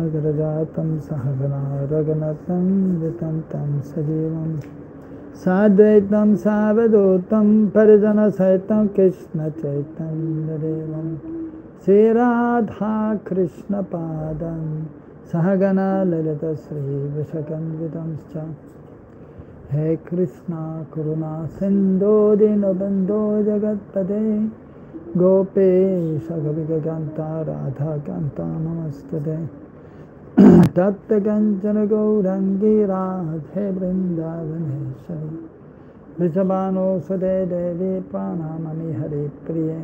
Sagrajatam Sahagana Raganatam Vitantam Sajivam Sadvaitam Savadotam Parijana Saitam Krishna Chaitanya Devam Sri Radha Krishna Padam Sahagana Lalita Sri Vishakanvitamscha He Krishna Karuna Sindho Dinabandho Jagatpade Gopesha Gavigaganta Radha Kanta Namastade Tatta Kanchana Gaurangi Radhe Vrindavaneshwari Vrishabhano Sade Devi Pranamami Hari Priye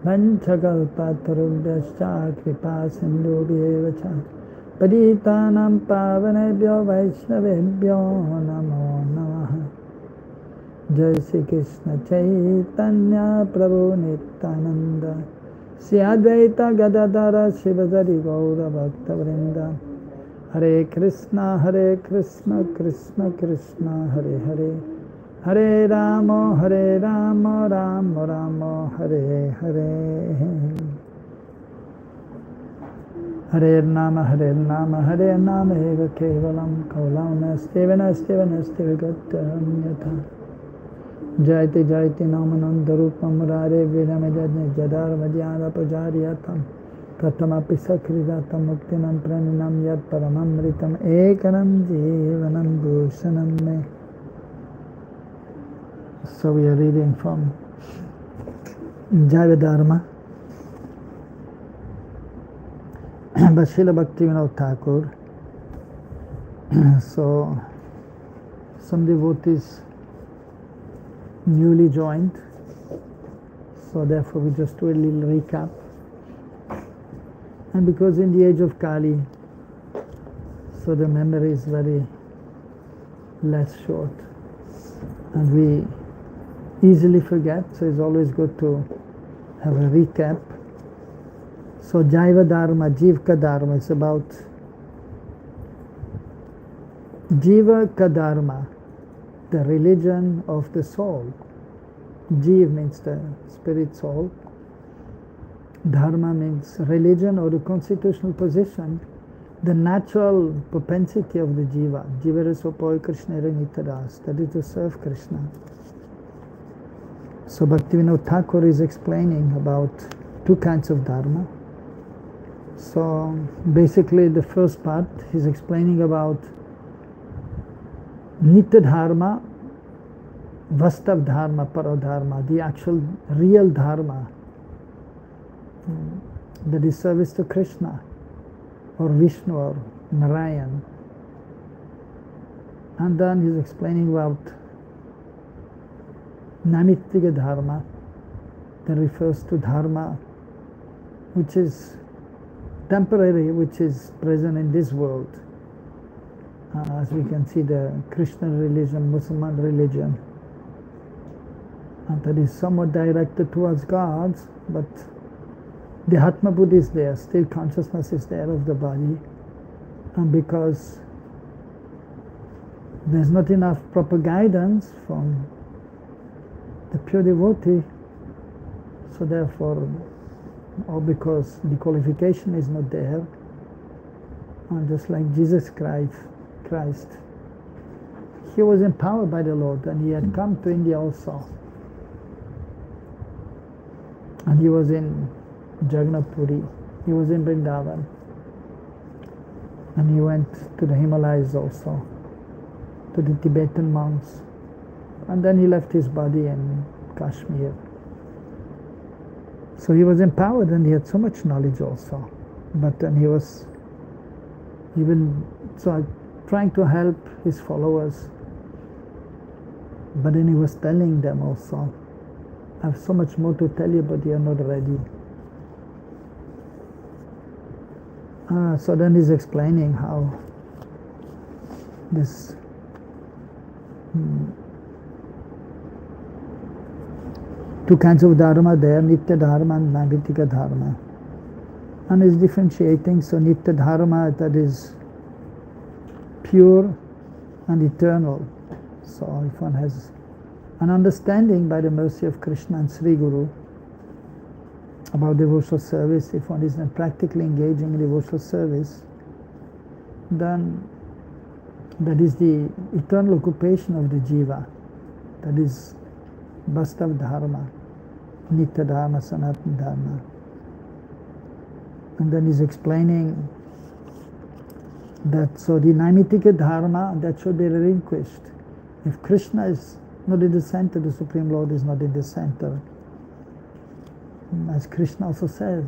Vanchakalpatarubhyascha Kripa Sindhubhyevacha Paditanam Pavanebhyo Vaishnavebhyo Namo Namaha Jai Shri Krishna Chaitanya Prabhu Nityananda Shri Advaita Gadadhara Shivasari Gaura Bhakta Vrinda Hare Krishna Krishna Krishna Hare Hare Hare Rama Rama Rama Hare Hare Hare Nama Hare Nama Eva Kevalam Kaulam Stevana Gataram Yatha Jaiti Namanandarupam Rare Viramajadne Jadar Vadyara Pajariyatam Pratamapi Sakridatam Muktinam Praninam Yat Paramamritam Ekanam Jivanam Bhushanam Me. So we are reading from Jaiva Dharma by Srila Bhaktivinoda Thakur. So some devotees newly joined, so therefore we just do a little recap. And because in the age of Kali, so the memory is very less short and we easily forget, so it's always good to have a recap. So Jaiva Dharma, Jivka Dharma is about Jiva Dharma, the religion of the soul. Jiv means the spirit soul. Dharma means religion or the constitutional position, the natural propensity of the Jiva. Jiva Rasopoi Krishna Nitadas, that is to serve Krishna. So Bhaktivinoda Thakur is explaining about two kinds of Dharma. So basically the first part he's explaining about Nitya Dharma, Vastav Dharma, Paradharma, the actual real Dharma, that is service to Krishna or Vishnu or Narayan. And then he's explaining about Namitika Dharma, that refers to Dharma which is temporary, which is present in this world. As we can see, the Christian religion, Muslim religion, and that is somewhat directed towards God, but the Atma Buddha is there, still consciousness is there of the body, and because there's not enough proper guidance from the pure devotee, so therefore, or because the qualification is not there, and just like Jesus Christ, he was empowered by the Lord and he had come to India also. And he was in Jagannath Puri, he was in Vrindavan, and he went to the Himalayas also, to the Tibetan monks, and then he left his body in Kashmir. So he was empowered and he had so much knowledge also. But then he was trying to help his followers. But then he was telling them also, I have so much more to tell you, but you are not ready. So then he's explaining how this two kinds of Dharma there, Nitya Dharma and Naimittika Dharma. And he's differentiating, so Nitya Dharma, that is pure and eternal. So if one has an understanding by the mercy of Krishna and Sri Guru about devotional service, if one is not practically engaging in devotional service, then that is the eternal occupation of the jiva. That is Vastav Dharma, Nitya Dharma, Sanatana Dharma. And then he's explaining that so the Naimitika Dharma, that should be relinquished. If Krishna is not in the center, the Supreme Lord is not in the center. As Krishna also says,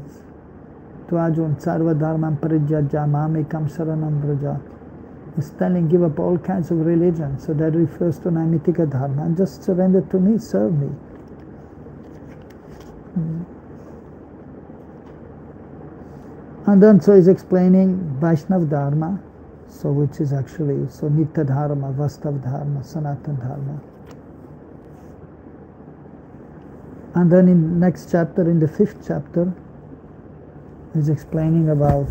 to Arjuna, Sarva Dharmam Parijajya Mamekam Saranam Vraja. He's telling, give up all kinds of religion. So that refers to Naimitika Dharma. And just surrender to me, serve me. And then so he's explaining Vaishnav Dharma, so which is actually, so Nitya Dharma, Vastav Dharma, Sanatana Dharma. And then in next chapter, in the 5th chapter, he's explaining about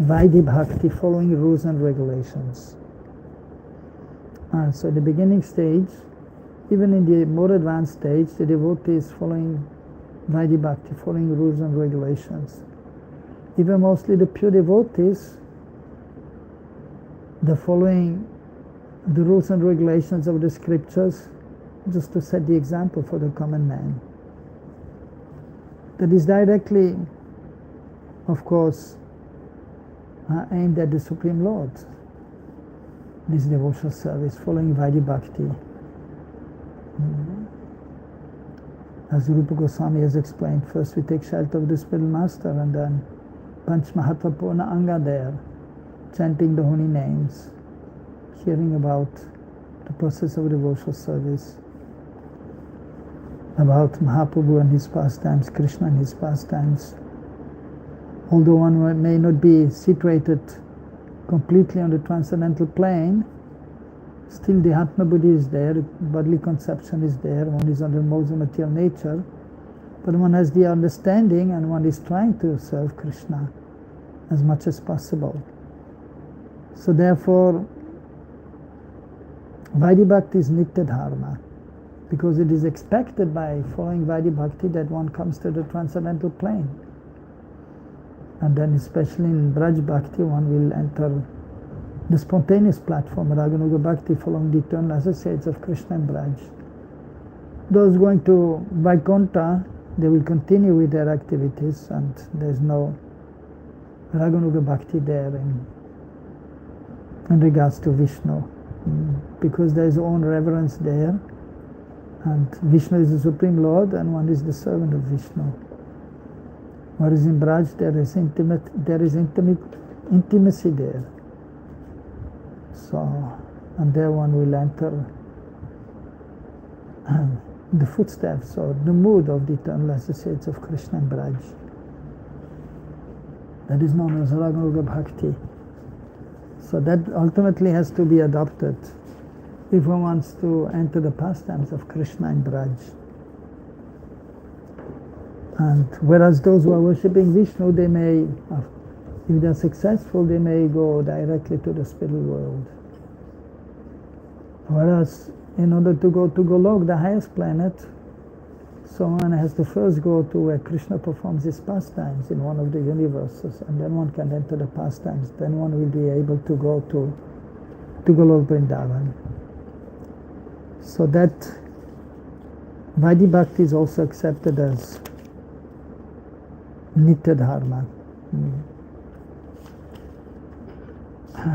Vaidhi Bhakti, following rules and regulations. And so in the beginning stage, even in the more advanced stage, the devotee is following Vaidhi Bhakti, following rules and regulations. Even mostly the pure devotees, they're following the rules and regulations of the scriptures, just to set the example for the common man. That is directly, of course, aimed at the Supreme Lord. This devotional service, following Vaidhi Bhakti. As Rupa Goswami has explained, first we take shelter of the spiritual master, and then Panch Mahatvapurna Anga there, chanting the holy names, hearing about the process of devotional service, about Mahaprabhu and his pastimes, Krishna and his pastimes. Although one may not be situated completely on the transcendental plane, still the Atma Buddhi is there, bodily conception is there, one is under modes of material nature, but one has the understanding and one is trying to serve Krishna as much as possible. So therefore, Vaidhi Bhakti is Nitya Dharma, because it is expected by following Vaidhi Bhakti that one comes to the transcendental plane. And then especially in Braj Bhakti, one will enter the spontaneous platform, Raganuga Bhakti, following the eternal associates of Krishna and Braj. Those going to Vaikuntha, they will continue with their activities, and there's no Raganuga Bhakti there in regards to Vishnu, because there is own reverence there, and Vishnu is the Supreme Lord, and one is the servant of Vishnu. Whereas in Braj there is intimacy there. So, and there one will enter the footsteps or the mood of the eternal associates of Krishna and Braj. That is known as Raganuga Bhakti. So that ultimately has to be adopted if one wants to enter the pastimes of Krishna and Braj. And whereas those who are worshipping Vishnu, they may, if they are successful, they may go directly to the spiritual world. Whereas in order to go to Golok, the highest planet, so one has to first go to where Krishna performs his pastimes in one of the universes, and then one can enter the pastimes. Then one will be able to go to Golok Vrindavan. So that Vaidhi Bhakti is also accepted as Nitya Dharma.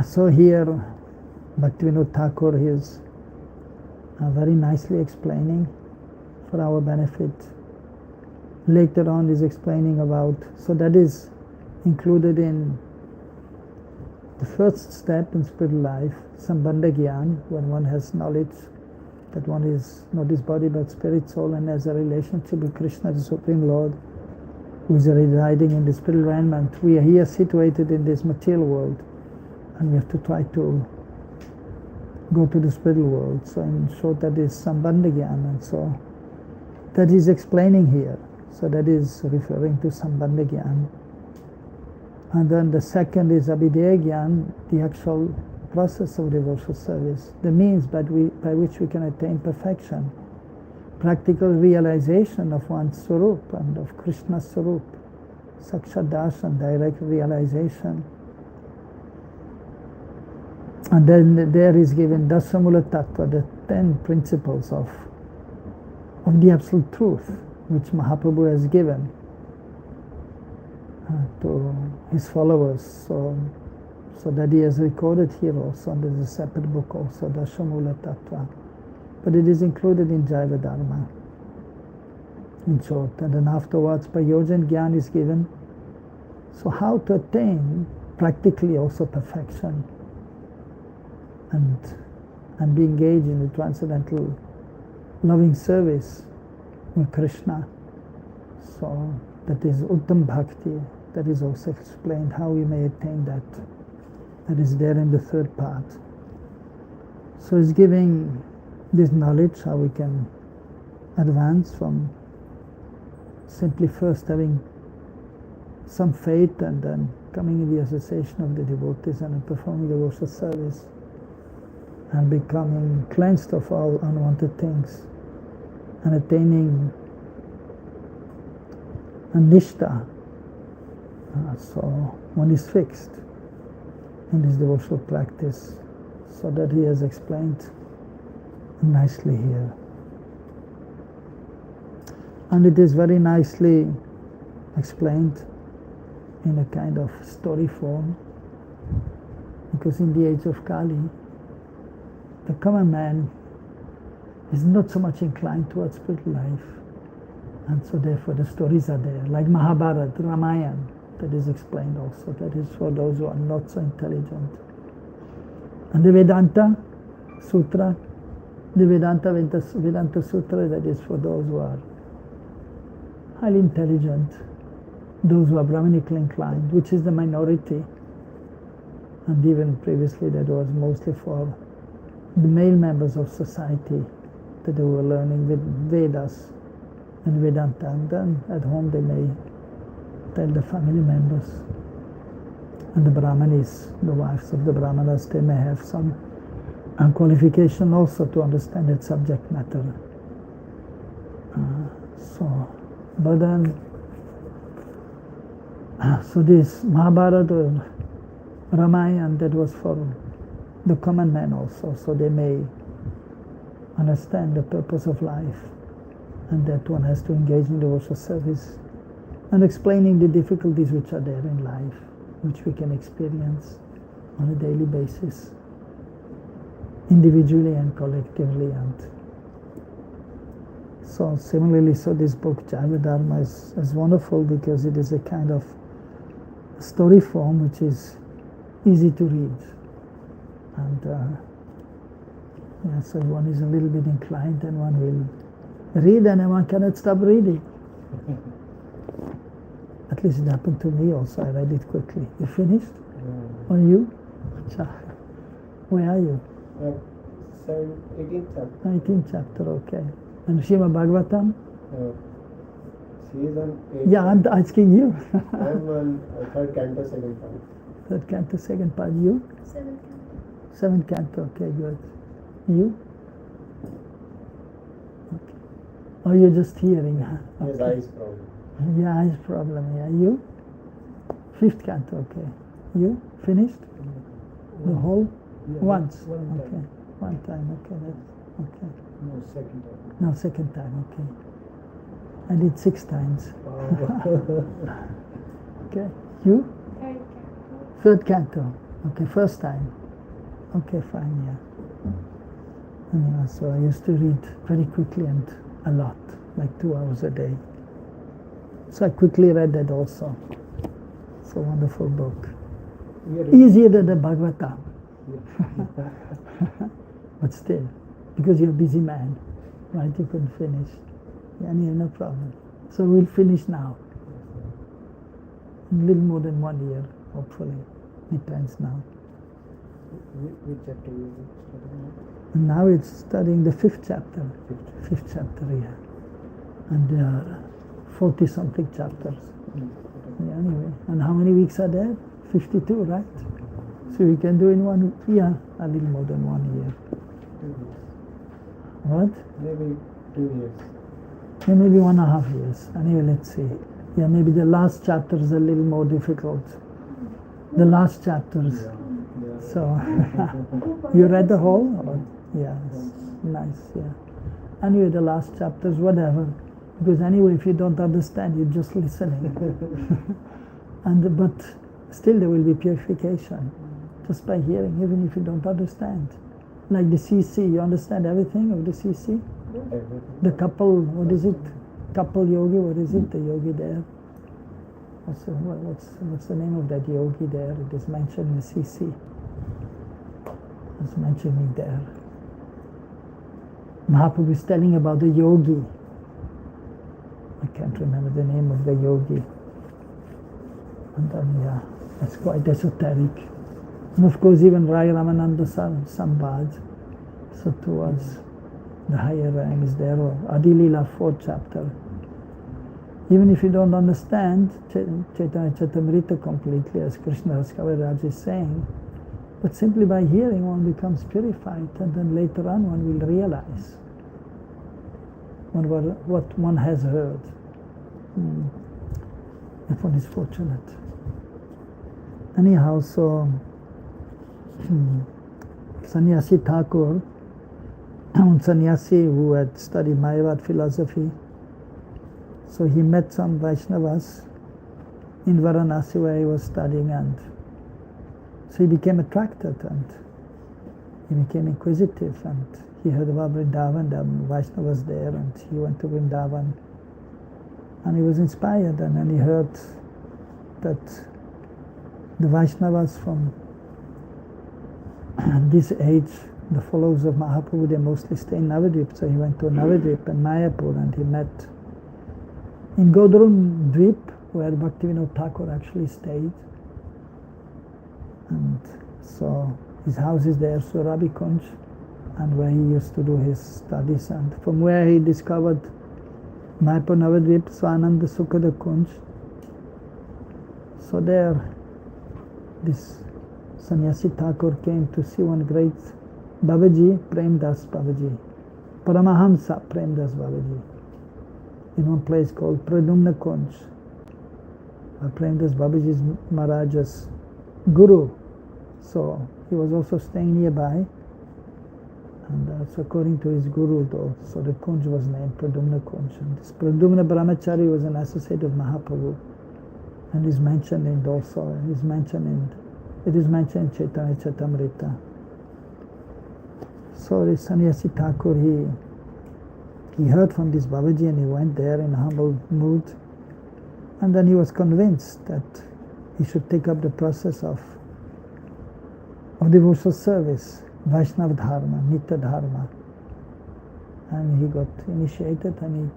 So here Bhaktivinoda Thakur is very nicely explaining for our benefit. Later on is explaining about, so that is included in the first step in spiritual life, Sambandha Gyan, when one has knowledge that one is not this body but spirit, soul, and has a relationship with Krishna, the Supreme Lord, who is residing in the spiritual environment. We are here situated in this material world, and we have to try to go to the spiritual world. So in short, that is Sambandha Gyan, and so that is explaining here. So that is referring to Sambandha Gyan. And then the second is Abhideya Gyan, the actual process of devotional service, the means by which we can attain perfection, practical realization of one's Swarup and of Krishna's Swarup, Sakshat Darshan, direct realization. And then there is given Dasamula Tattva, the 10 principles of the absolute truth, which Mahaprabhu has given to his followers. So that he has recorded here also, and there's a separate book also, Dasamula Tattva. But it is included in Jaiva Dharma, in short. And then afterwards, Prayojan Gyan is given. So how to attain practically also perfection and be engaged in the transcendental loving service with Krishna. So that is Uttam Bhakti. That is also explained how we may attain that. That is there in the third part. So it's giving this knowledge how we can advance from simply first having some faith and then coming in the association of the devotees and performing devotional service and becoming cleansed of all unwanted things and attaining a nishta. So one is fixed in this devotional practice, so that he has explained nicely here. And it is very nicely explained in a kind of story form, because in the age of Kali, the common man is not so much inclined towards spiritual life, and so therefore the stories are there, like Mahabharata, Ramayana, that is explained also. That is for those who are not so intelligent. And the Vedanta Sutra, the Vedanta Sutra, that is for those who are highly intelligent, those who are Brahmanically inclined, which is the minority. And even previously that was mostly for the male members of society, that they were learning with Vedas and Vedanta, and then at home they may tell the family members. And the Brahmanis, the wives of the Brahmanas, they may have some qualification also to understand its subject matter. But then, so this Mahabharata or Ramayana, that was for the common man also, so they may understand the purpose of life, and that one has to engage in devotional service and explaining the difficulties which are there in life, which we can experience on a daily basis, individually and collectively. And so similarly, so this book Jaiva Dharma is wonderful, because it is a kind of story form which is easy to read. And so one is a little bit inclined, and one will read, and one cannot stop reading. At least it happened to me also. I read it quickly. You finished? Or you? Where are you? 18th chapter. 19th chapter, okay. And Srimad Bhagavatam? She is on 8th. Yeah, I'm asking you. I am on 3rd canto, 2nd part. 3rd canto, 2nd part. You? 7th canto. 7th canto, okay, good. You? Okay. Oh, you're just hearing, huh? Yes, eyes problem. Yeah, eyes problem, yeah. You? 5th canto, okay. You? Finished? The whole? Yeah, Once? one Okay. time. One time, okay. Okay. No, 2nd time. No, 2nd time, okay. I did 6 times. Okay. You? 3rd canto. Okay, first time. Okay, fine, yeah. And so I used to read very quickly and a lot, like 2 hours a day. So I quickly read that also. It's a wonderful book. Easier than the Bhagavatam. But still, because you're a busy man, right? You couldn't finish. Yeah, no problem. So we'll finish now. In a little more than 1 year, hopefully. Depends now. Which chapter is it studying? And now it's studying the 5th chapter. 5th chapter, yeah. And there are 40-something chapters. Yeah, anyway. And how many weeks are there? 52, right? So we can do in a little more than 1 year. 2 years. What? Maybe 2 years. Yeah, maybe 1.5 years. Anyway, let's see. Yeah, maybe the last chapter is a little more difficult. The last chapters. Yeah. So, you read the whole? Or, yeah, nice, yeah. Anyway, the last chapters, whatever. Because anyway, if you don't understand, you're just listening. But still there will be purification just by hearing, even if you don't understand. Like the CC, you understand everything of the CC? Everything. The couple, what is it? Couple yogi, what is it? The yogi there. What's the name of that yogi there? It is mentioned in the CC. It's mentioning there. Mahaprabhu is telling about the yogi. I can't remember the name of the yogi. And then, yeah, that's quite esoteric. And of course, even Rai Ramananda Sambhaj, so towards the higher ranks there, or Adi Lila 4th chapter. Even if you don't understand Chaitanya Charitamrita completely, as Krishna Das Kaviraj is saying, but simply by hearing one becomes purified, and then later on one will realize what one has heard. If one is fortunate. Anyhow, so Sannyasi Thakur, sannyasi who had studied Mayavad philosophy, so he met some Vaishnavas in Varanasi where he was studying, and so he became attracted and he became inquisitive, and he heard about Vrindavan, the Vaishnavas there, and he went to Vrindavan and he was inspired, and then he heard that the Vaishnavas from this age, the followers of Mahaprabhu, they mostly stay in Navadvip, so he went to Navadvip and Mayapur, and he met in Godrun Dvip, where Bhaktivinoda Thakur actually stayed. And so his house is there, Surabi Kunj, and where he used to do his studies, and from where he discovered Mayapur Navadvip, Swananda Sukhada Kunj. So there, this Sannyasi Thakur came to see one great Babaji, Premdas Babaji, Paramahamsa Premdas Babaji, in one place called Pradumna Kunj. Premdas Babaji is Maharaj's guru, so he was also staying nearby, and so according to his guru though, so the Kunj was named Pradumna Kunj. And this Pradumna Brahmachari was an associate of Mahaprabhu, and is mentioned in it is mentioned in Chaitanya Charitamrita. So this Sannyasi Thakur, he heard from this Babaji, and he went there in a humble mood, and then he was convinced that he should take up the process of devotional service, Vaishnava Dharma, Nitya Dharma. And he got initiated, and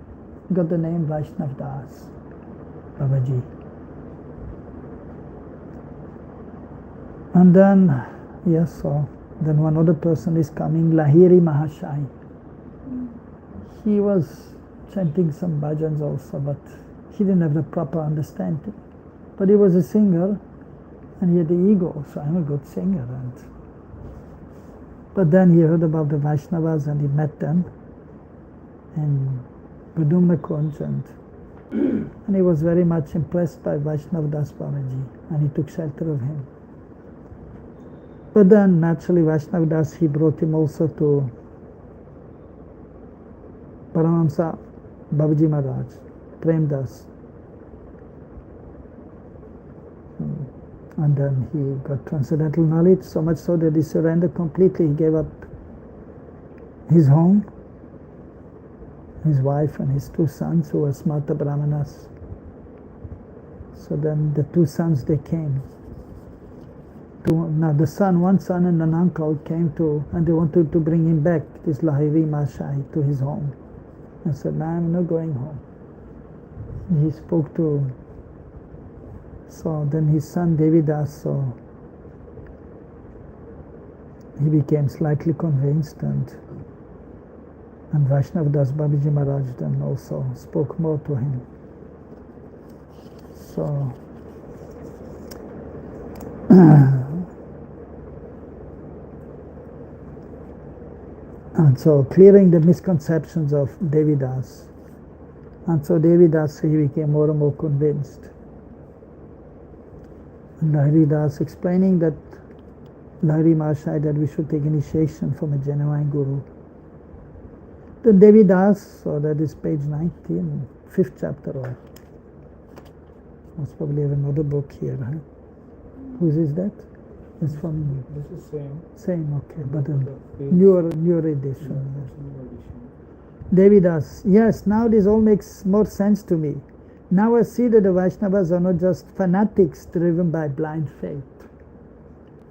he got the name Vaishnav Das Babaji. And then, yes, so then one other person is coming, Lahiri Mahashai. He was chanting some bhajans also, but he didn't have the proper understanding. But he was a singer, and he had the ego, so I'm a good singer. But then he heard about the Vaishnavas, and he met them in Pradumna Kunj, and he was very much impressed by Vaishnav Das Babaji, and he took shelter of him. But then naturally Vaishnav Das, he brought him also to Paramahamsa Babaji Maharaj, Prem Das. And then he got transcendental knowledge, so much so that he surrendered completely. He gave up his home, his wife, and his two sons, who were Smarta Brahmanas. So then the two sons, they came. Now one son and an uncle came and they wanted to bring him back, this Lahiri Mahashai, to his home. I said, no, I'm not going home. He spoke to, so then his son Devidas, so he became slightly convinced, and Vaishnav Das Babaji Maharaj then also spoke more to him. So and so clearing the misconceptions of Devidas. And so Devidas, he became more and more convinced. And Haridas explaining that Lahiri Mahashaya that we should take initiation from a genuine guru. The Devi Das, so that is page 19, 5th chapter. Or most probably have another book here. Huh? Whose is that? It's from. This is same. Same, okay, but a page, newer edition. Devi Das, yes, now this all makes more sense to me. Now I see that the Vaishnavas are not just fanatics driven by blind faith,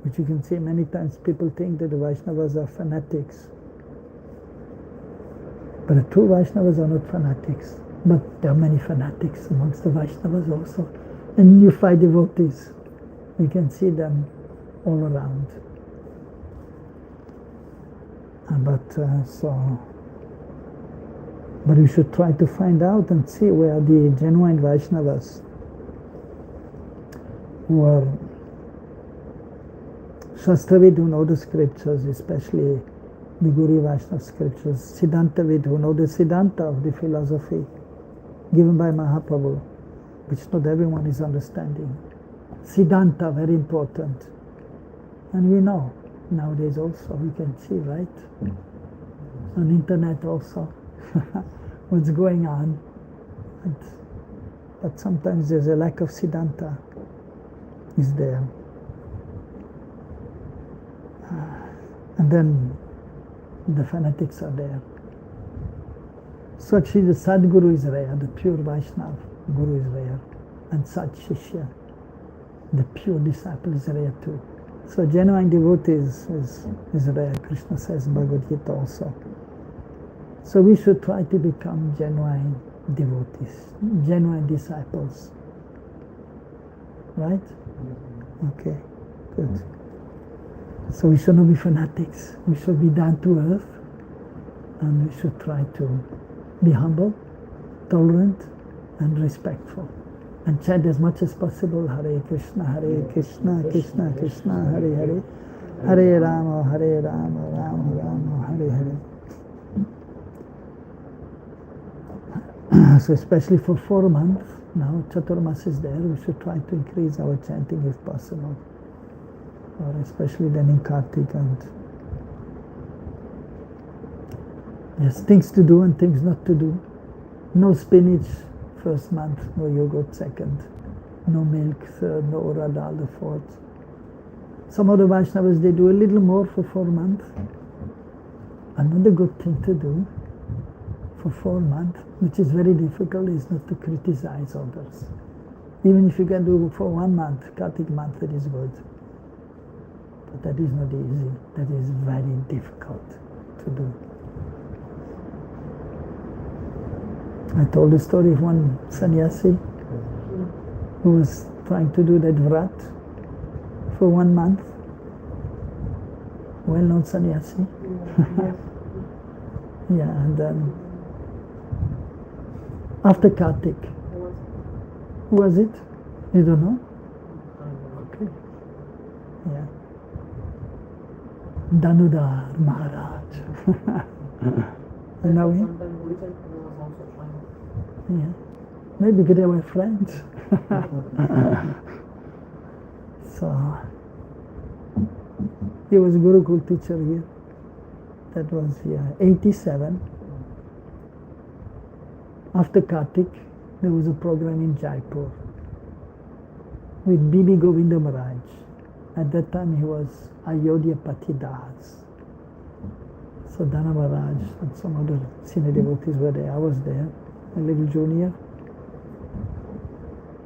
which you can see many times people think that the Vaishnavas are fanatics. But the true Vaishnavas are not fanatics. But there are many fanatics amongst the Vaishnavas also. And you find devotees. You can see them all around. But we should try to find out and see where the genuine Vaishnavas who are Shastravid, who know the scriptures, especially the Guru Vaishnava scriptures, Siddhantavid, who know the Siddhanta of the philosophy given by Mahaprabhu, which not everyone is understanding. Siddhanta, very important. And we know nowadays also, we can see, right? On internet also, what's going on. But sometimes there's a lack of Siddhanta is there. And then the fanatics are there. So actually the Sadguru is rare, the pure Vaishnava Guru is rare, and Sad Shishya, the pure disciple, is rare too. So genuine devotee is rare. Krishna says in Bhagavad Gita also. So we should try to become genuine devotees, genuine disciples. Right? Okay, good. So we should not be fanatics. We should be down to earth, and we should try to be humble, tolerant, and respectful. And chant as much as possible Hare Krishna, Krishna Krishna, Hare Hare, Hare Rama, Rama Rama, Hare Hare. So especially for 4 months, now Chaturmas is there, we should try to increase our chanting if possible. Or especially then in Kartik, and yes, things to do and things not to do. No spinach first month, no yogurt second, no milk third, no ura dal the fourth. Some of the Vaishnavas, they do a little more for 4 months. Another good thing to do for 4 months, which is very difficult, is not to criticize others. Even if you can do for 1 month, Kartik month, it is good. But that is not easy. That is very difficult to do. I told the story of one sannyasi who was trying to do that vrat for 1 month. Well-known sannyasi. Yeah, and then after Kartik. Who was it? You don't know? Okay. Yeah. Danudar Maharaj. You know him? Yeah. Maybe because they were friends. So he was Gurukul teacher here. That was 87. After Kartik, there was a program in Jaipur with Bibi Govinda Maharaj. At that time he was Ayodhya Patidas. So Dana Maharaj and some other senior devotees were there. I was there, a little junior.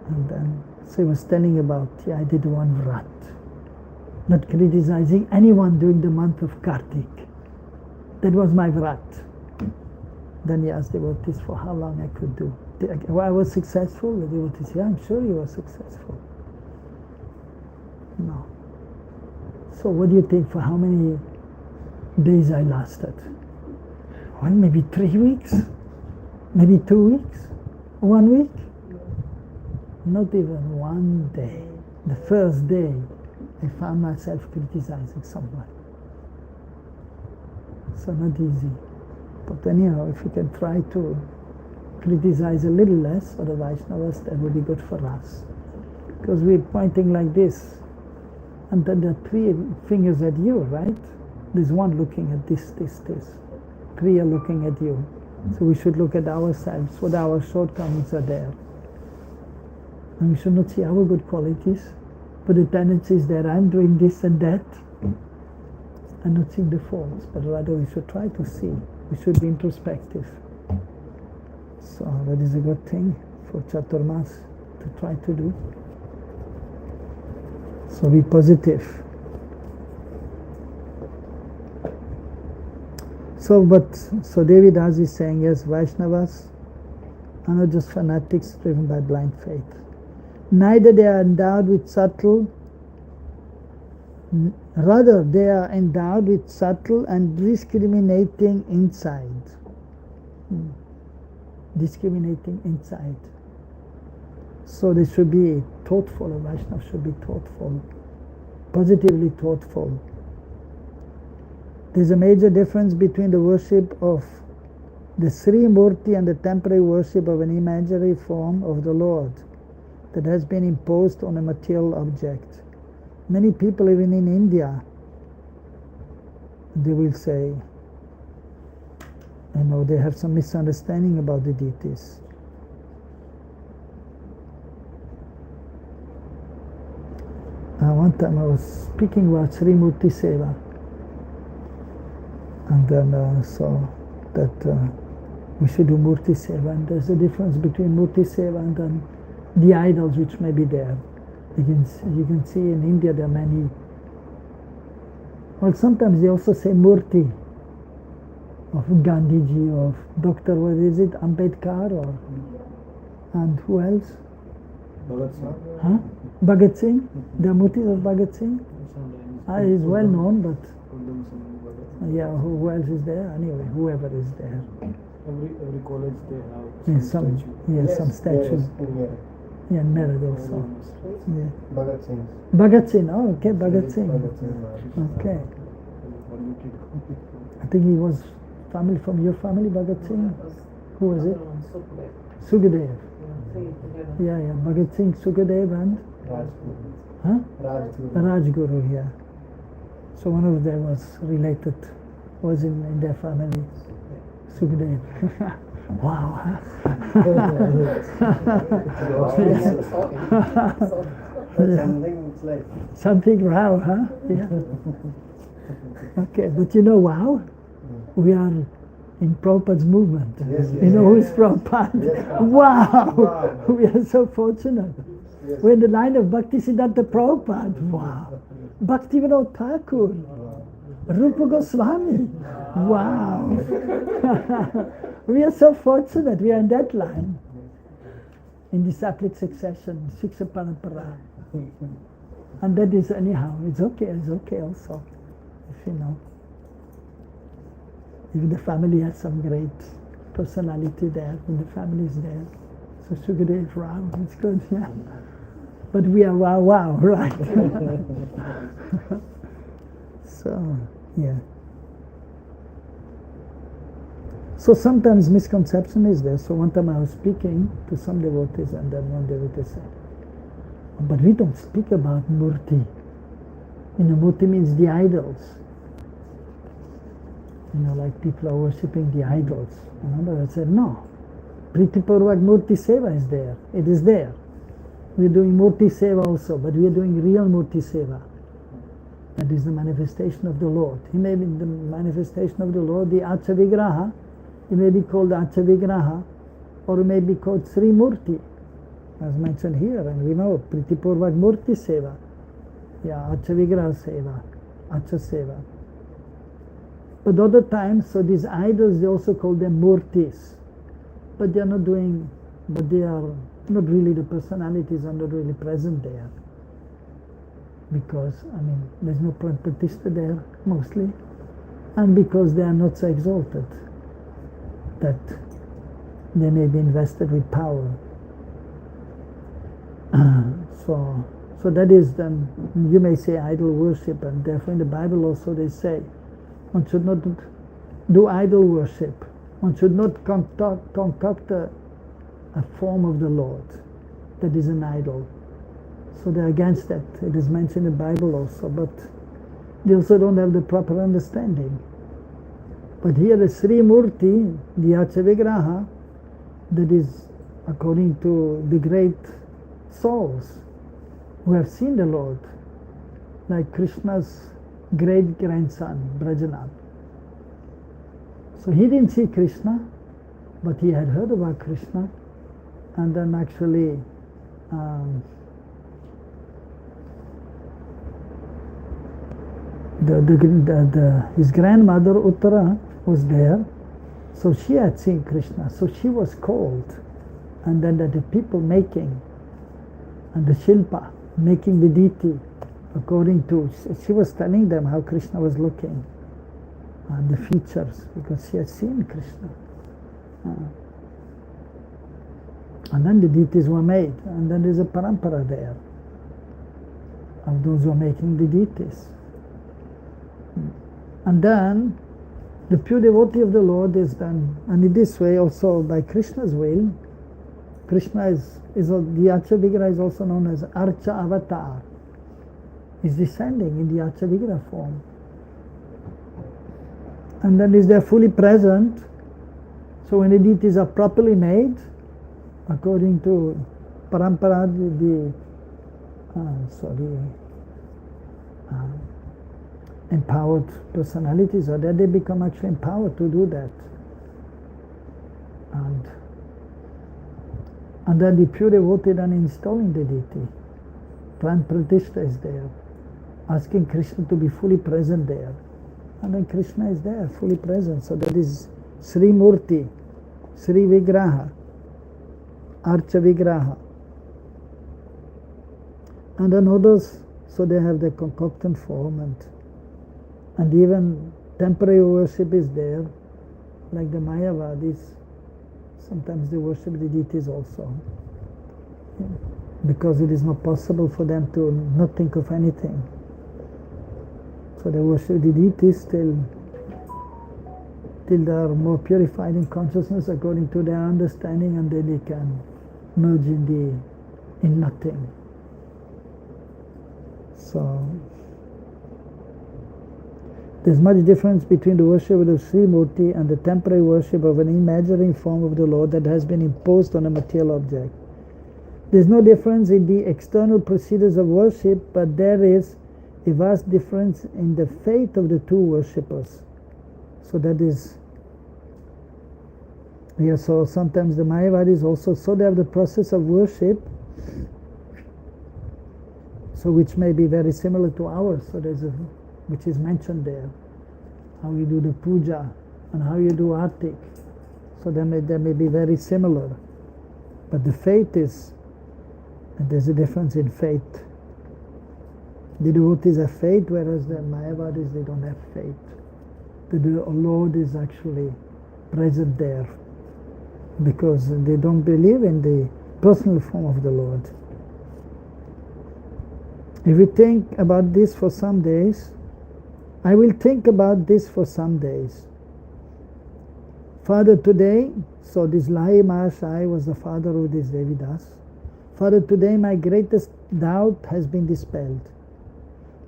And then, so he was telling about, I did one vrat. Not criticizing anyone during the month of Kartik. That was my vrat. Then he asked devotees for how long I could do. I was successful. The devotees said, I'm sure you were successful. No. So what do you think, for how many days I lasted? Well, maybe 3 weeks, maybe 2 weeks, 1 week. Not even 1 day. The first day, I found myself criticizing someone. So not easy. But anyhow, if we can try to criticize a little less for the Vaishnavas, that would be good for us. Because we're pointing like this. And then there are three fingers at you, right? There's one looking at this. Three are looking at you. So we should look at ourselves, what our shortcomings are there. And we should not see our good qualities, but the tendency is that I'm doing this and that, and not seeing the faults, but rather we should try to see. We should be introspective. So that is a good thing for Chaturmas to try to do. So be positive. So Devidas is saying, yes, Vaishnavas are not just fanatics driven by blind faith. Neither they are endowed with rather they are endowed with subtle and discriminating insight. Discriminating insight. So they should be thoughtful, a Vaishnava should be thoughtful, positively thoughtful. There's a major difference between the worship of the Sri Murti and the temporary worship of an imaginary form of the Lord that has been imposed on a material object. Many people, even in India, they will say, they have some misunderstanding about the deities. One time I was speaking about Sri Murti Seva, and then saw that we should do Murti Seva, and there's a difference between Murti Seva and then the idols which may be there. You can see in India there are many. Well, sometimes they also say Murti of Gandhiji, of Dr. what is it, Ambedkar, or and who else? Bhagat Singh. Huh? Bhagat Singh? The Murtis of Bhagat Singh? He's well known, but yeah, who else is there? Anyway, whoever is there. Every college they have some statue. some statues. Yeah, in Meerut also. Yeah. Bhagat Singh. Bhagat Singh, oh, okay, Bhagat Singh. Okay. I think he was family from your family, Bhagat Singh? Who was it? Sukadev. Yeah, Bhagat Singh, Sukadev and? Rajguru. Huh? Rajguru. Rajguru, yeah. So one of them was related, was in their family. Sukadev. Wow. Something wow, huh? Yeah. Okay, but wow? We are in Prabhupada's movement. Yes, you know who's Prabhupada? Yes. Wow! Wow. We are so fortunate. Yes. We're in the line of Bhaktisiddhanta Prabhupada. Wow! Bhaktivinoda Thakur. Rupa Goswami. Wow! We are so fortunate. We are in that line. In disciplic succession, Shiksha Parampara. And that is anyhow, it's okay also. If you know. If the family has some great personality there, when the family is there. So Sukadev, wow, it's good, yeah. But we are wow, right? So, yeah. So sometimes misconception is there. So one time I was speaking to some devotees, and then one devotee said, but we don't speak about Murti. Murti means the idols. Like people are worshipping the idols. But I said, no. Priti Purvak Murti Seva is there. It is there. We're doing Murti Seva also, but we are doing real Murti Seva. That is the manifestation of the Lord. He may be the manifestation of the Lord, the Acha Vigraha. He may be called Acha Vigraha, or he may be called Sri Murti, as mentioned here. And we know Priti Purvak Murti Seva. Yeah, Acha Vigraha Seva, Acha Seva. But other times, so these idols, they also call them murtis. But they are not really, the personalities are not really present there. Because, there's no Pratishta there, mostly. And because they are not so exalted, that they may be invested with power. So that is then, you may say idol worship, and therefore in the Bible also they say, one should not do idol worship. One should not concoct a form of the Lord that is an idol. So they're against that. It is mentioned in the Bible also, but they also don't have the proper understanding. But here the Sri Murti, the Yacha Vigraha, that is according to the great souls who have seen the Lord, like Krishna's great-grandson, Brajanath. So he didn't see Krishna, but he had heard about Krishna, and then actually his grandmother Uttara was there, so she had seen Krishna, so she was called, and then the people making, and the Shilpa, making the deity, according to, she was telling them how Krishna was looking, and the features, because she had seen Krishna. And then the deities were made, and then there's a parampara there of those who are making the deities. And then the pure devotee of the Lord is done, and in this way also by Krishna's will. Krishna is the Yacha Vigraha is also known as Archa Avatar. He's descending in the Yacha Vigraha form. And then is there fully present. So when the deities are properly made, according to parampara, empowered personalities, or that they become actually empowered to do that. And then the pure devotee then installing the deity. Pran Pratishta is there, asking Krishna to be fully present there. And then Krishna is there, fully present. So that is Sri Murti, Sri Vigraha, Archa Vigraha. And then others, so they have the concoctant form, and even temporary worship is there, like the Mayavadis. Sometimes they worship the deities also, because it is not possible for them to not think of anything. So they worship the deities till they are more purified in consciousness according to their understanding, and then they can merge in nothing. So there's much difference between the worship of the Sri Murti and the temporary worship of an imaginary form of the Lord that has been imposed on a material object. There's no difference in the external procedures of worship, but there is a vast difference in the faith of the two worshippers. So that is, so sometimes the Mayavadis also, so they have the process of worship, so which may be very similar to ours. So there's which is mentioned there, how you do the puja and how you do artik. So they may be very similar, but the faith is, and there's a difference in faith. The devotees have faith, whereas the Mayavadis, they don't have faith. The Lord is actually present there, because they don't believe in the personal form of the Lord. If we think about this for some days, I will think about this for some days. Father, today, so this Lahi Mahashai was the father of this Devidas. Father, today my greatest doubt has been dispelled.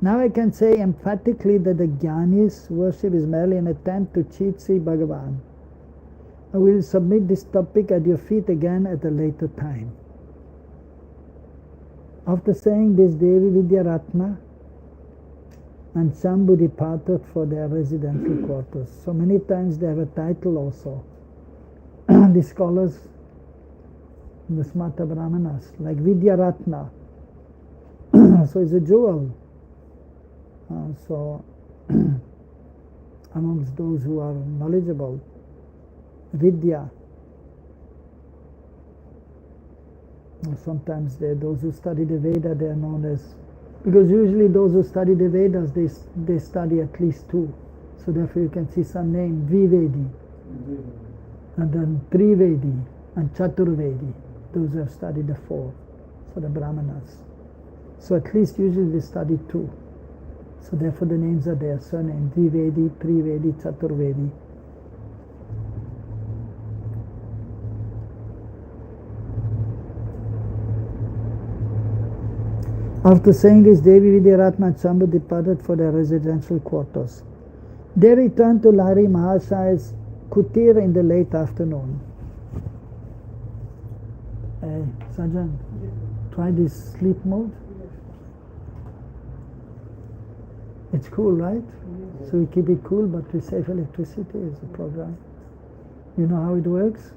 Now I can say emphatically that the Jnani's worship is merely an attempt to cheat Sri Bhagavan. I will submit this topic at your feet again at a later time. After saying this, Devi Vidyaratna and Shambhu departed for their residential quarters. So many times they have a title also. The scholars, the Smata Brahmanas, like Vidyaratna. So it's a jewel. So amongst those who are knowledgeable, Vidya. Sometimes those who study the Veda, they are known as, because usually those who study the Vedas, they study at least two. So therefore you can see some name, Vivedi, and then Trivedi, and Chaturvedi, those who have studied the four, so the Brahmanas. So at least usually they study two. So therefore the names are there, surname, Vivedi, Trivedi, Chaturvedi. After saying this, Devi Vidyaratma and Shambhu departed for their residential quarters. They returned to Lahiri Mahashaya's kutir in the late afternoon. Hey, Sajan, try this sleep mode. It's cool, right? So we keep it cool, but we save electricity as a program. You know how it works?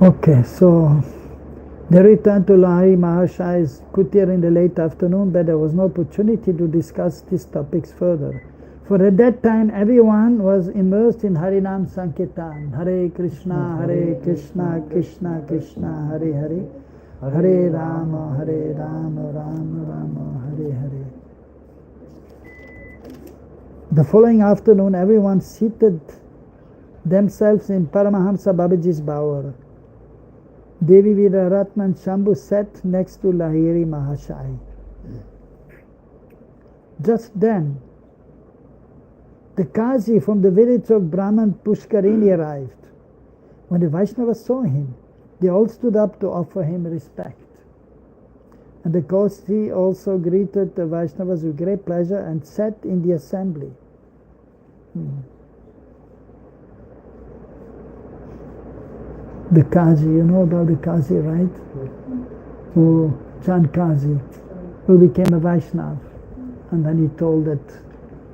Okay, so they returned to Lahiri Mahashaya's kutir in the late afternoon, but there was no opportunity to discuss these topics further. For at that time, everyone was immersed in Harinam Sankirtan. Hare Krishna, Krishna Krishna, Hare Hare. Hare Rama, Rama Rama, Hare Hare. The following afternoon, everyone seated themselves in Paramahamsa Babaji's bower. Devi Vidyaratma and Shambhu sat next to Lahiri Mahashaya. Just then, the Kazi from the village of Brahman Pushkarini arrived. When the Vaishnavas saw him, they all stood up to offer him respect. And the Kazi also greeted the Vaishnavas with great pleasure and sat in the assembly. The Kazi, you know about the Kazi, right? Who, Chand Kazi, who became a Vaishnav. And then he told that,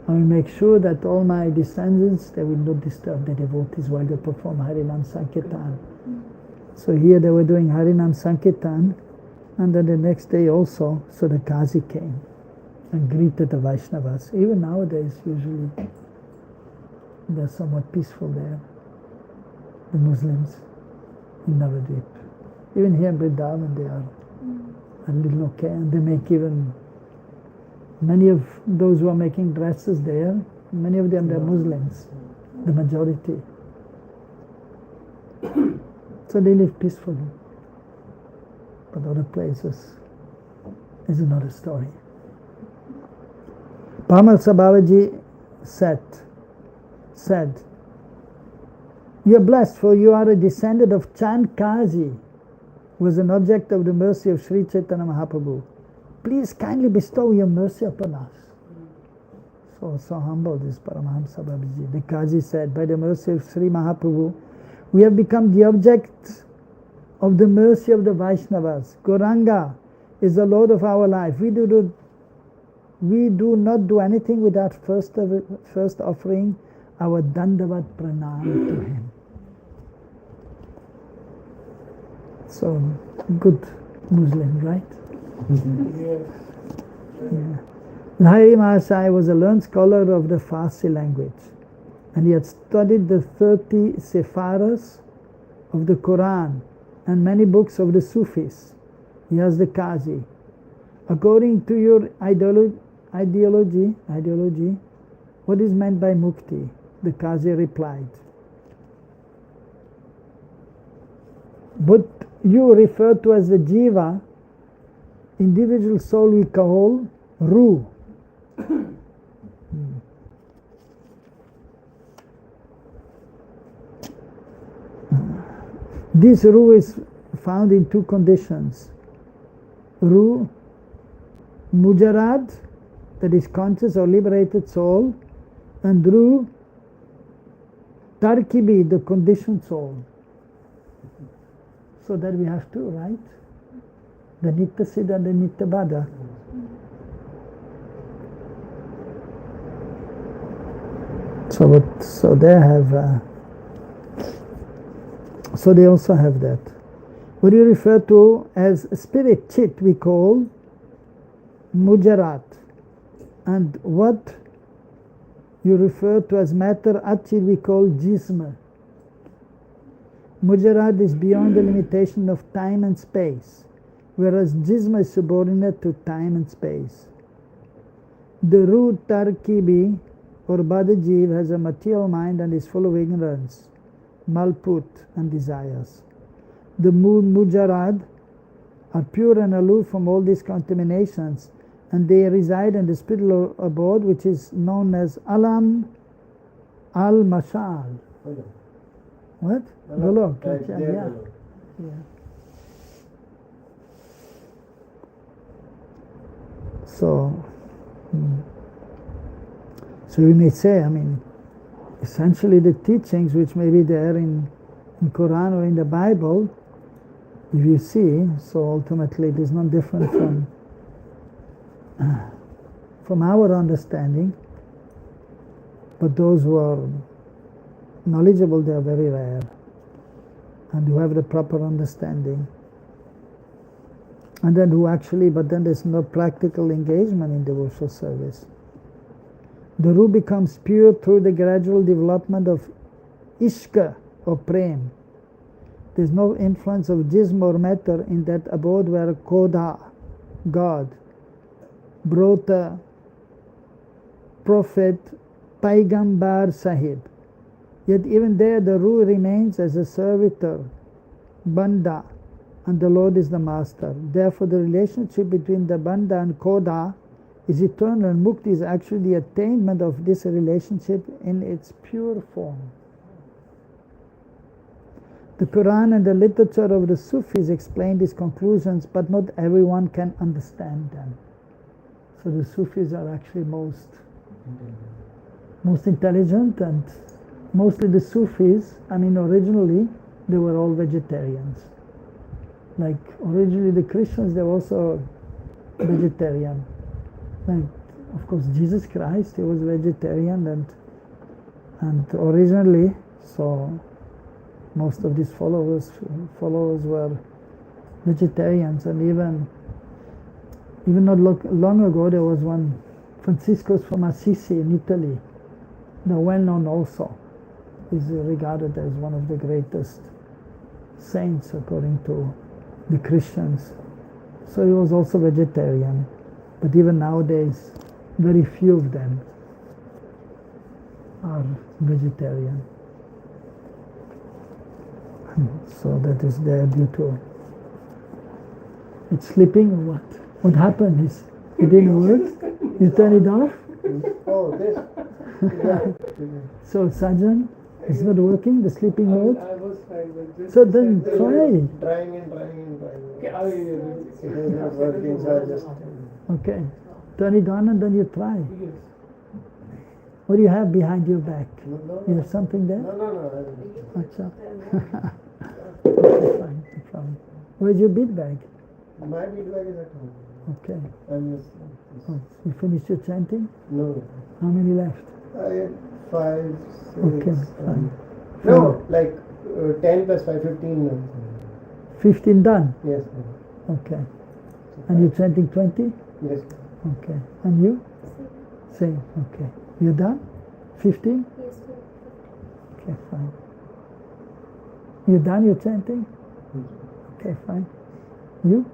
I will make sure that all my descendants, they will not disturb the devotees while they perform Harinam Sankirtan. So here they were doing Harinam Sankirtan, and then the next day also, so the Kazi came and greeted the Vaishnavas. Even nowadays, usually, they're somewhat peaceful there, the Muslims in Navadvip. Even here in Vrindavan, they are a little okay, and they make even many of those who are making dresses there, many of them, they're Muslims, the majority. So they live peacefully. But other places is another story. Paramahamsa Babaji said, you are blessed, for you are a descendant of Chand Kazi, who was an object of the mercy of Sri Chaitanya Mahaprabhu. Please kindly bestow your mercy upon us. So humble this Paramahamsa Babaji. The Kazi said, by the mercy of Sri Mahaprabhu, we have become the object of the mercy of the Vaishnavas. Gauranga is the Lord of our life. We do not do anything without first offering our Dandavat Pranam to him. So, good Muslim, right? Yeah. Lahiri Mahasaya was a learned scholar of the Farsi language, and he had studied the 30 Sepharas of the Quran and many books of the Sufis. He asked the Qazi, according to your ideology, what is meant by mukti? The Qazi replied, what you refer to as the Jiva, individual soul, we call Ruh. This Ruh is found in two conditions. Ruh Mujarad, that is conscious or liberated soul, and Ruh Tarkibi, the conditioned soul. So that we have two, right? The Nitya Siddha and the Nitya Baddha. So they have, so they also have that. What you refer to as spirit chit, we call Mujarat, and what you refer to as matter achit, we call Jisma. Mujarad is beyond the limitation of time and space, whereas Jisma is subordinate to time and space. The Ruh Tarkibi or Badajiv has a material mind and is full of ignorance, malput and desires. The Mujarad are pure and aloof from all these contaminations and they reside in the spiritual abode which is known as Alam al-Mashal. What? Golok. Yeah. So we may say, I mean, essentially the teachings which may be there in Quran or in the Bible, if you see, so ultimately it is not different from our understanding, but those who are knowledgeable, they are very rare, and who have the proper understanding. And then but then there's no practical engagement in devotional service. The ruh becomes pure through the gradual development of ishqa or prem. There's no influence of jism or matter in that abode where Koda, God, Brota, Prophet, Paigambar Sahib. Yet even there the ruh remains as a servitor, Banda, and the Lord is the Master. Therefore the relationship between the Banda and Koda is eternal, and Mukti is actually the attainment of this relationship in its pure form. The Quran and the literature of the Sufis explain these conclusions, but not everyone can understand them. So the Sufis are actually most intelligent, and mostly the Sufis, I mean originally they were all vegetarians. Like originally the Christians, they were also vegetarian. Like, of course, Jesus Christ, he was vegetarian, and originally, so most of these followers were vegetarians, and even not long ago there was one Franciscus from Assisi in Italy. They're well known also. He's regarded as one of the greatest saints according to the Christians. So he was also vegetarian. But even nowadays, very few of them are vegetarian. So that is there due to it's sleeping or what? What happened is it didn't work? You turn it off? Oh, this. So Sajan, it's not working, the sleeping mode? I was trying, but this. So then try. Trying. It is not working, so I just. Okay. Turn it on and then you try. Yes. What do you have behind your back? No. You have something there? No. Acha. Okay, fine, no problem. Where's your bead bag? My feedback is at home. Okay. I'm just. Oh, you finished your chanting? No. How many left? I had 5, 6. Okay, fine. No, like 10 plus 5, 15. No. 15 done? Yes. Okay. And you're chanting 20? Yes. Okay. And you? Same. Okay. You done? 15? Yes, sir. Okay, fine. You done your chanting? Okay, fine. You?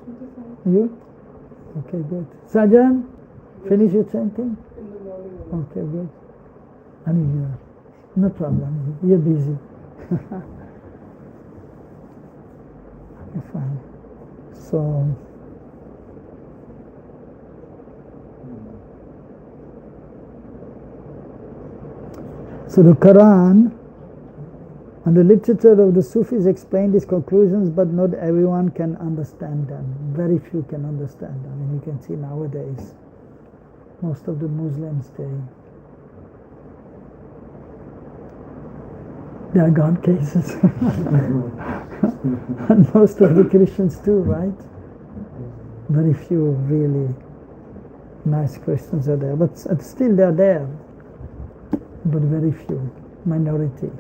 Yes, 25. You? Okay, good. Sajan, finish your chanting? In the morning. Okay, good. I mean, no problem. You're busy. Okay, fine. So the Quran and the literature of the Sufis explain these conclusions, but not everyone can understand them. Very few can understand them. I mean, you can see nowadays, most of the Muslims, they are God cases. And most of the Christians too, right? Very few really nice Christians are there, but still they are there. But very few, minority.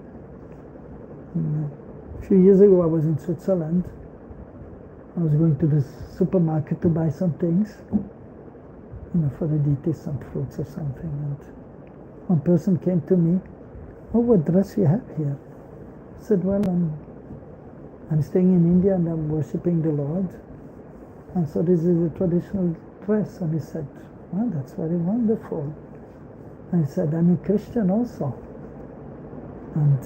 A few years ago I was in Switzerland. I was going to the supermarket to buy some things, for the deities, some fruits or something. And one person came to me, "Oh, what dress you have here?" I said, "Well, I'm staying in India and I'm worshipping the Lord. And so this is a traditional dress." And he said, "Well, that's very wonderful." I said, "I'm a Christian also. And,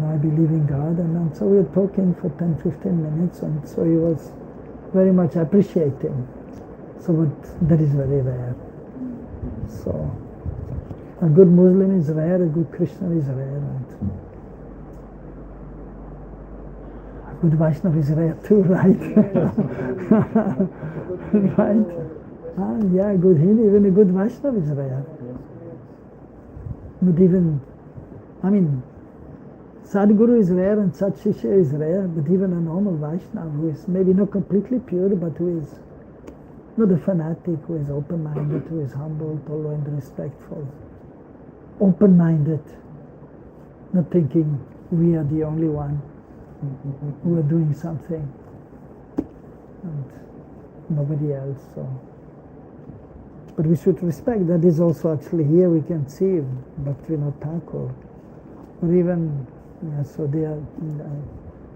I believe in God." And so we were talking for 10, 15 minutes. And so he was very much appreciating. So but that is very rare. So a good Muslim is rare, a good Christian is rare, and a good Vaishnava is rare too, right? Right? Yeah, good Hindu, even a good Vaishnava is rare. But even, I mean, Sadhguru is rare and Sat Shishya is rare, but even a normal Vaishnava who is maybe not completely pure, but who is not a fanatic, who is open-minded, who is humble, tolerant, respectful, open-minded, not thinking we are the only one who are doing something and nobody else. So. But we should respect that is also actually here we can see Bhaktivinoda Thakur, or even so there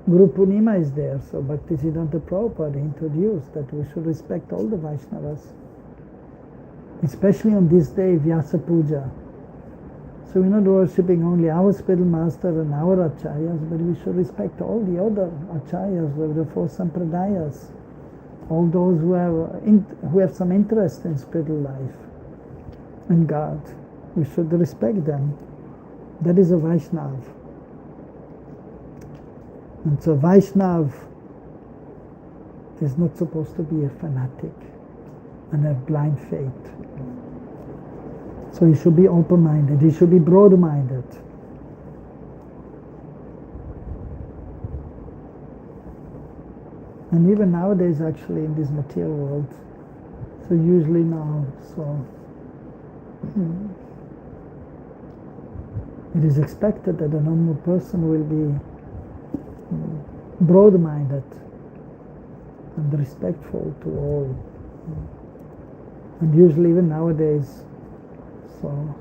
Guru Purnima is there, so Bhaktisiddhanta Prabhupada introduced that we should respect all the Vaishnavas, especially on this day Vyasa Puja. So we're not worshipping only our spiritual master and our acharyas, but we should respect all the other acharyas of the four sampradayas, all those who have some interest in spiritual life and God. We should respect them. That is a Vaishnav. And so Vaishnav is not supposed to be a fanatic and have blind faith. So he should be open-minded, he should be broad-minded. And even nowadays actually in this material world, so usually now, so it is expected that a normal person will be broad-minded and respectful to all. And usually even nowadays, so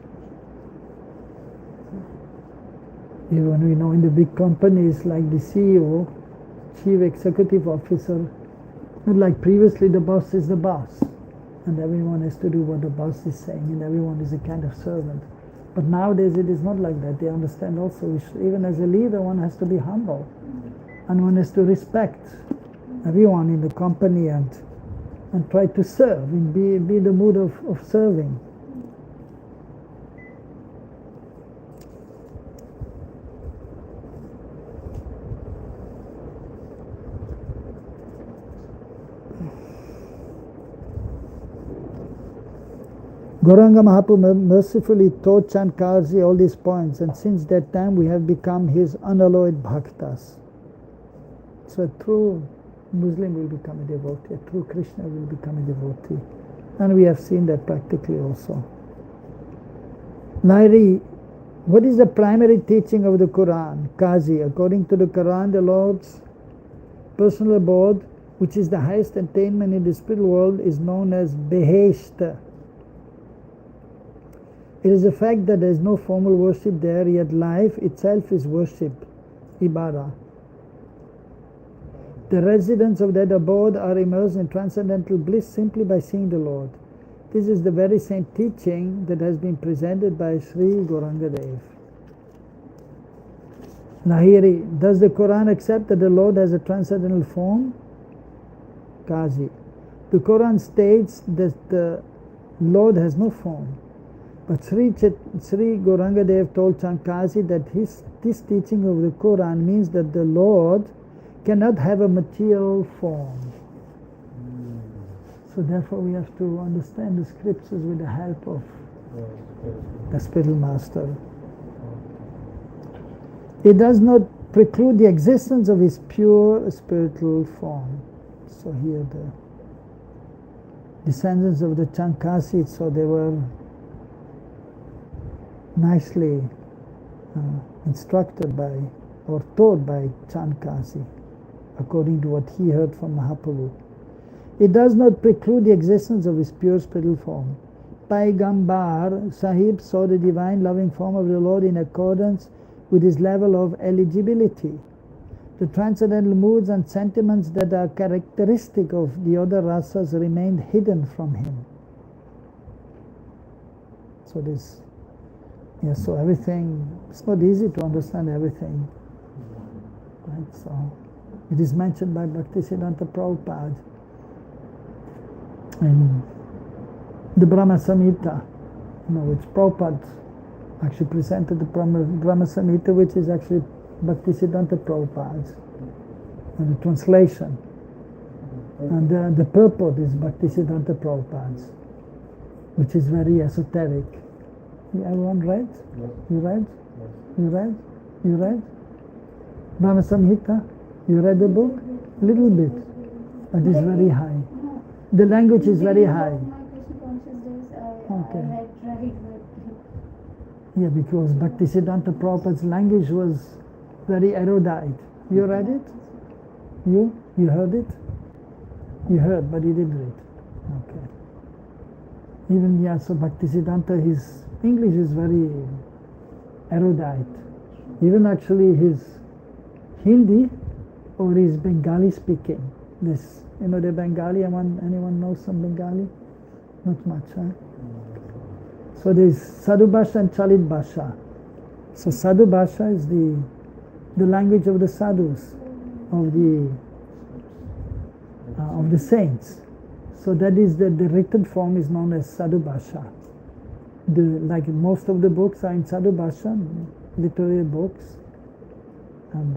even we know in the big companies like the CEO, Chief Executive Officer, not like previously the boss is the boss and everyone has to do what the boss is saying and everyone is a kind of servant. But nowadays it is not like that. They understand also, even as a leader, one has to be humble and one has to respect everyone in the company and try to serve and be in the mood of serving. Gauranga Mahaprabhu mercifully taught Chankarji all these points, and since that time we have become his unalloyed bhaktas. So a true Muslim will become a devotee, a true Krishna will become a devotee. And we have seen that practically also. Nairi, what is the primary teaching of the Quran? Qazi, according to the Quran, the Lord's personal abode, which is the highest attainment in the spiritual world, is known as Beheshta. It is a fact that there is no formal worship there, yet life itself is worship, ibadah. The residents of that abode are immersed in transcendental bliss simply by seeing the Lord. This is the very same teaching that has been presented by Sri Gauranga Dev. Lahiri, does the Quran accept that the Lord has a transcendental form? Qazi, the Quran states that the Lord has no form. But Sri Gauranga Dev told Chankazi that this teaching of the Quran means that the Lord cannot have a material form. So therefore we have to understand the scriptures with the help of the spiritual master. It does not preclude the existence of his pure spiritual form. So here the descendants of the Chankasi, so they were nicely instructed by or taught by Chankasi according to what he heard from Mahaprabhu. It does not preclude the existence of his pure spiritual form. Paigambar Sahib saw the divine loving form of the Lord in accordance with his level of eligibility. The transcendental moods and sentiments that are characteristic of the other rasas remained hidden from him. So this, yes, so everything, it's not easy to understand everything. Right, so it is mentioned by Bhaktisiddhanta Prabhupada in the Brahma Samhita, which Prabhupada actually presented, the Brahma Samhita, which is actually Bhaktisiddhanta Prabhupada's, and the translation. And the purport is Bhaktisiddhanta Prabhupada's, which is very esoteric. Everyone read? Yes. You read? Yes. You read? You read? Brahma Samhita? You read the book? A little bit. But it's very high. The language is very high. My Krishna conscious days, Okay. I had tried, but Yeah, because Bhaktisiddhanta Prabhupada's language was very erudite. You read it? You? You heard it? You heard, but you didn't read. Okay. Even, yeah, so Bhaktisiddhanta, his English is very erudite. Even actually his Hindi or his Bengali speaking. This, the Bengali, anyone knows some Bengali? Not much, huh? So there's Sadhu Bhasha and Chalit Bhasha. So Sadhu Bhasha is the language of the sadhus, of the saints. So that is the written form is known as Sadhu Bhasha. Like most of the books are in Sadhu Bhasha, literary books. And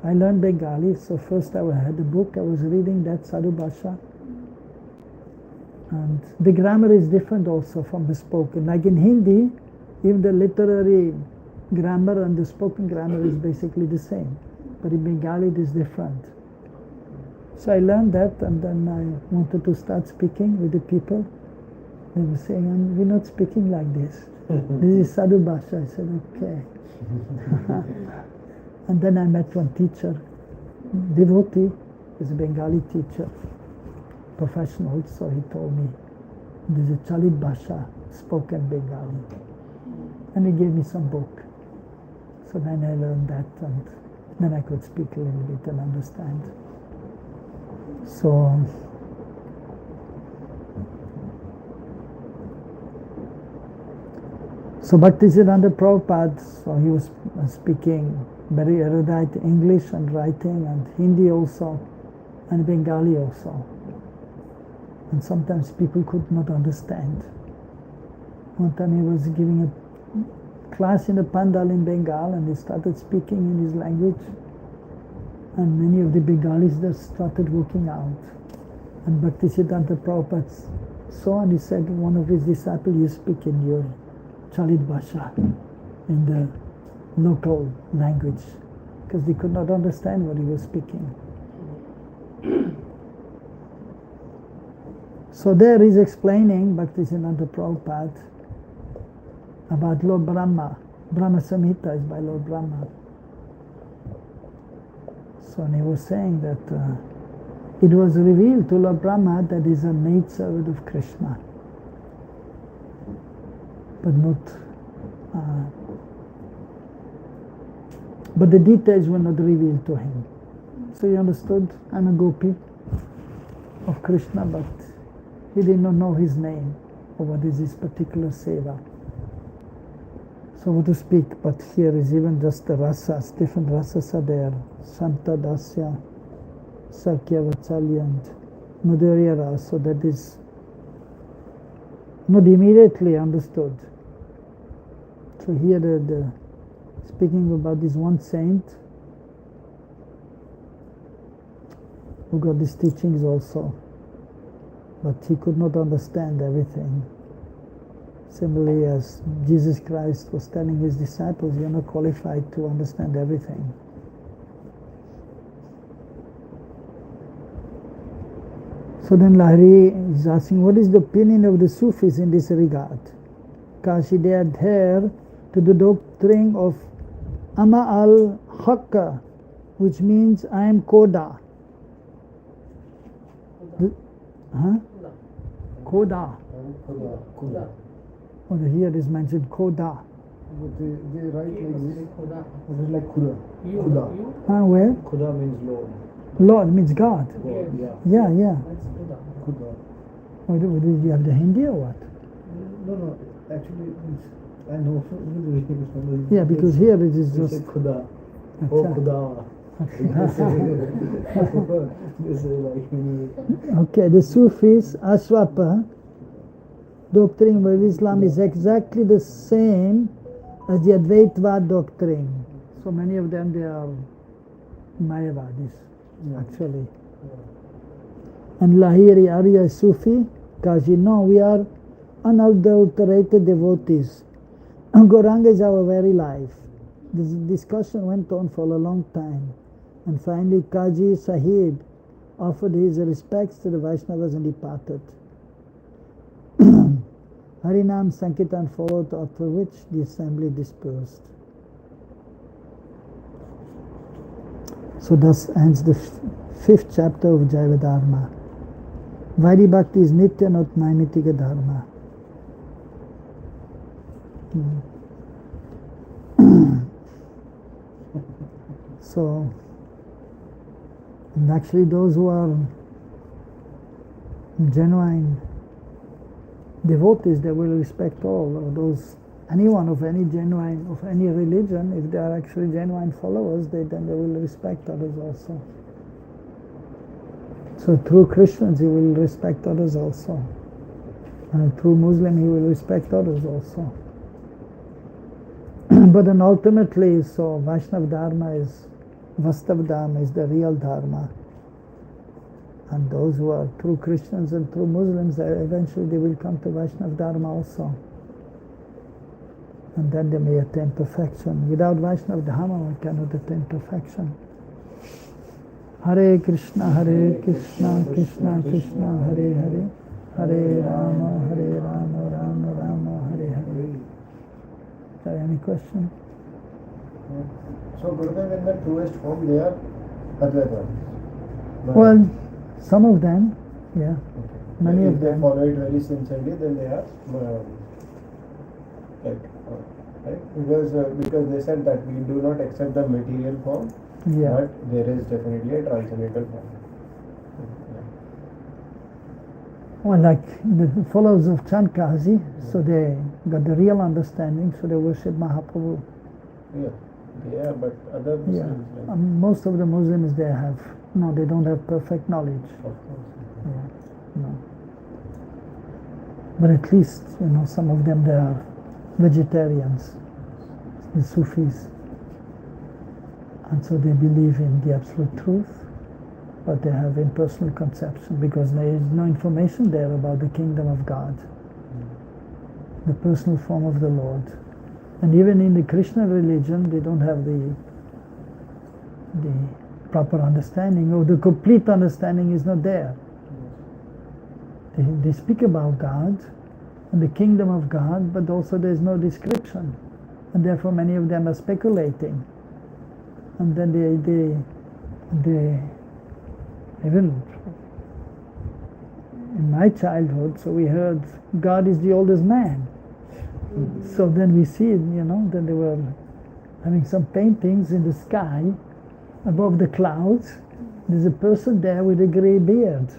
I learned Bengali, so first I had a book, I was reading that Sadhu Bhasha. And the grammar is different also from the spoken. Like in Hindi, even the literary grammar and the spoken grammar is basically the same. But in Bengali it is different. So I learned that, and then I wanted to start speaking with the people. They were saying, we're not speaking like this. This is Sadhu Bhasha. I said, okay. And then I met one teacher, devotee, is a Bengali teacher, professional, so he told me, there's a Chalit Bhasha, spoken Bengali. And he gave me some book. So then I learned that, and then I could speak a little bit and understand. So Bhaktisiddhanta Prabhupada, so he was speaking very erudite English and writing, and Hindi also, and Bengali also. And sometimes people could not understand. One time he was giving a class in a pandal in Bengal, and he started speaking in his language, and many of the Bengalis just started walking out. And Bhaktisiddhanta Prabhupada saw, and he said to one of his disciples, you speak in your Chalit Bhasha, in the local language, because they could not understand what he was speaking. So there he's explaining, Bhaktisiddhanta Prabhupada, about Lord Brahma. Brahma Samhita is by Lord Brahma. So and he was saying that it was revealed to Lord Brahma that he is a maidservant of Krishna, but not. But the details were not revealed to him. So he understood, I'm a gopi of Krishna, but he did not know his name or what is his particular seva. So to speak, but here is even just the rasas, different rasas are there. Santa Dasya, Sakya Vatsalya, and Madhurya Ras, so that is not immediately understood. So here the speaking about this one saint who got these teachings also, but he could not understand everything. Similarly, as Jesus Christ was telling his disciples, you're not qualified to understand everything. So then Lahiri is asking, what is the opinion of the Sufis in this regard? Because they adhere to the doctrine of Ama al-Haqqa, which means I am Koda. Koda. Kuda. Oh, here is mentioned Koda. But they write like this. It is like Kuda. Kuda. Where? Kuda means Lord. Lord means God. God, yeah. Yeah. Kuda. Did you have the Hindi or what? No. Actually, I know. Yeah, because here it is They just. say Kuda. Acha. Oh, Kuda. This is like Okay, the Sufis, Ashwapa, doctrine of Islam is exactly the same as the Advaitvad doctrine. So many of them, they are Mayavadis, actually. And Lahiri Arya is Sufi, Kaji, no, we are unadulterated devotees. Gauranga is our very life. This discussion went on for a long time. And finally, Kaji Sahib offered his respects to the Vaishnavas and departed. Harinam Sankirtan followed, after which the assembly dispersed. So thus ends the fifth chapter of Jaiva Dharma. Vaidhi Bhakti is Nitya, not Naimitika Dharma. So, and actually those who are genuine devotees, they will respect all, or anyone of any religion, if they are actually genuine followers, then they will respect others also. So through Christians, he will respect others also. And through Muslim, he will respect others also. But then ultimately, so Vaishnav Dharma is, Vastav Dharma is the real Dharma. And those who are true Christians and true Muslims, eventually they will come to Vaishnav Dharma also. And then they may attain perfection. Without Vaishnav Dharma, one cannot attain perfection. Hare Krishna, Krishna Krishna, Hare Hare, Hare Rama, Rama Rama, Hare Hare. Is there any question? So Gurudev, in the truest form, they are Advaita. Well, some of them, yeah. Okay. Many if of they them. follow it very sincerely, then they are right? Because they said that we do not accept the material form, Yeah. but there is definitely a transcendental form. Well, like the followers of Chandkazi, so they got the real understanding, so they worship Mahaprabhu. Yeah, they are, but other Yeah. Muslims, like, Most of the Muslims, they don't have perfect knowledge. of course. Yeah, no. But at least, some of them, they are vegetarians, the Sufis. And so they believe in the absolute truth, but they have impersonal conception because there is no information there about the kingdom of God, the personal form of the Lord. And even in the Krishna religion, they don't have the proper understanding, or the complete understanding is not there. They speak about God and the kingdom of God, but also there is no description, and therefore many of them are speculating. And then they even in my childhood, so we heard God is the oldest man. So then we see, then they were having some paintings in the sky above the clouds. There's a person there with a gray beard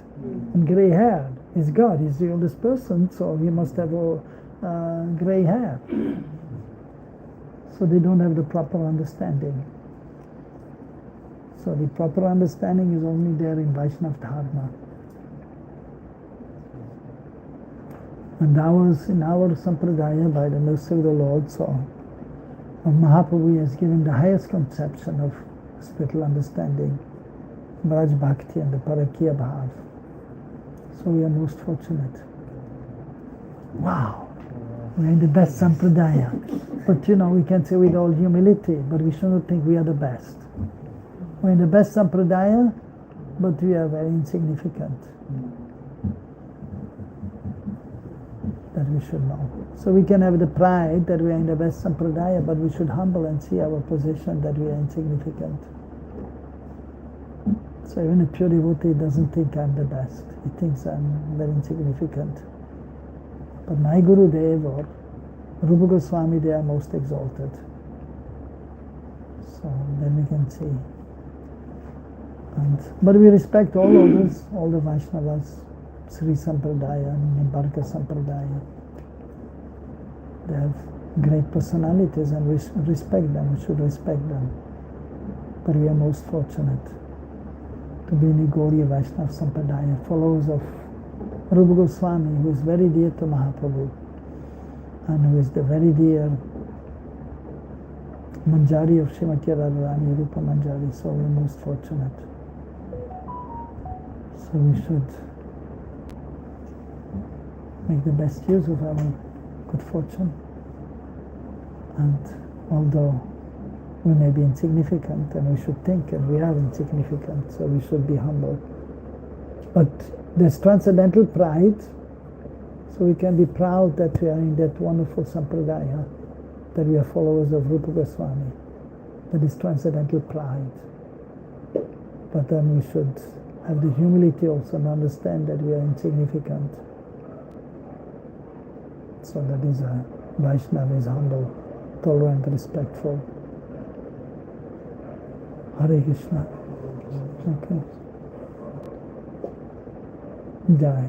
and gray hair. He's God, he's the oldest person, so he must have gray hair. So they don't have the proper understanding. So the proper understanding is only there in Vaishnav Dharma. And in our Sampradaya, by the mercy of the Lord, so Mahaprabhu has given the highest conception of spiritual understanding, Braj Bhakti and the Parakya Bhav. So we are most fortunate. Wow! We are in the best Sampradaya. But we can say with all humility, but we should not think we are the best. We're in the best Sampradaya, but we are very insignificant. That we should know. So we can have the pride that we are in the best Sampradaya, but we should humble and see our position that we are insignificant. So even a pure devotee doesn't think I'm the best. He thinks I'm very insignificant. But my Gurudev or Rupa Goswami, they are most exalted. So then we can see. But we respect all others, all the Vaishnavas, Sri Sampradaya and Nimbarka Sampradaya. They have great personalities and we respect them, we should respect them. but we are most fortunate to be in the Gaudiya Vaishnava Sampradaya, followers of Rupa Goswami, who is very dear to Mahaprabhu, and who is the very dear Manjari of Srimati Radharani, Rupa Manjari, so we are most fortunate. So we should make the best use of our good fortune. And although we may be insignificant, and we should think, and we are insignificant, so we should be humble. But there's transcendental pride, so we can be proud that we are in that wonderful sampradaya, that we are followers of Rupa Goswami. That is transcendental pride. But then we should have the humility also and understand that we are insignificant. So that is a Vaishnava is humble, tolerant, respectful. Hare Krishna. Okay. Jai.